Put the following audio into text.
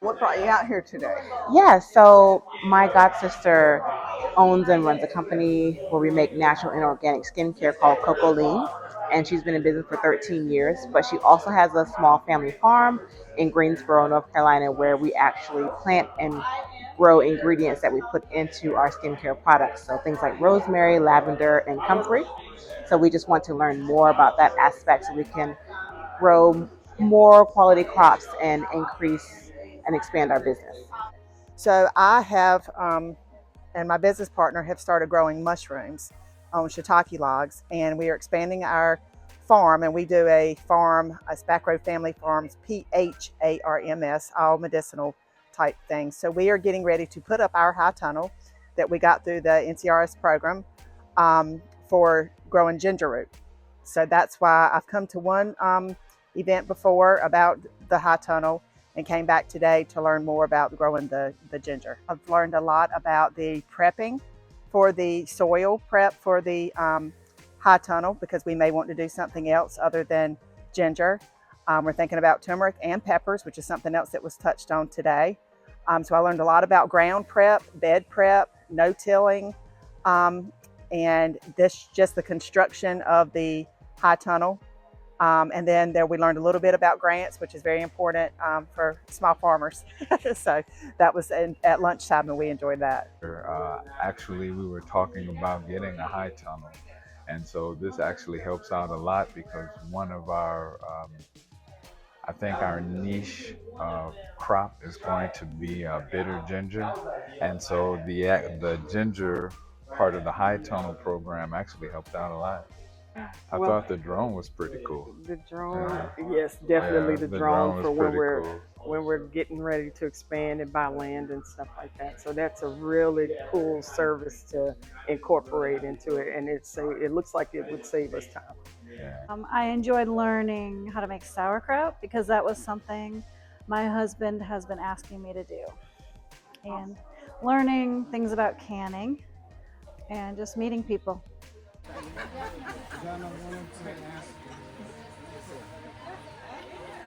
What brought you out here today? Yeah, so my god sister owns and runs a company where we make natural and organic skincare called Coco Lean, and she's been in business for 13 years. But she also has a small family farm in Greensboro, North Carolina, where we actually plant and grow ingredients that we put into our skincare products. So things like rosemary, lavender, and comfrey. So we just want to learn more about that aspect so we can grow more quality crops and increase and expand our business. So I have, and my business partner have started growing mushrooms on shiitake logs, and we are expanding our farm. And we do a farm, a Back Row Family Farms, PHARMS, all medicinal type things. So we are getting ready to put up our high tunnel that we got through the NCRS program for growing ginger root. So that's why I've come to one event before about the high tunnel and came back today to learn more about growing the ginger. I've learned a lot about the prepping for the soil prep for the high tunnel, because we may want to do something else other than ginger. We're thinking about turmeric and peppers, which is something else that was touched on today. So I learned a lot about ground prep, bed prep, no-tilling, and this just the construction of the high tunnel. And then there we learned a little bit about grants, which is very important for small farmers. So that was at lunchtime, and we enjoyed that. Actually, we were talking about getting a high tunnel. And so this actually helps out a lot because one of our, I think our niche crop is going to be bitter ginger. And so the ginger part of the high tunnel program actually helped out a lot. I Well, thought the drone was pretty cool. the drone, Yeah, yes, definitely yeah, the the drone drone was for pretty cool. when we're getting ready to expand and buy land and stuff like that. So that's a really cool service to incorporate into it, and it looks like it would save us time. Yeah. I enjoyed learning how to make sauerkraut because that was something my husband has been asking me to do. And learning things about canning and just meeting people.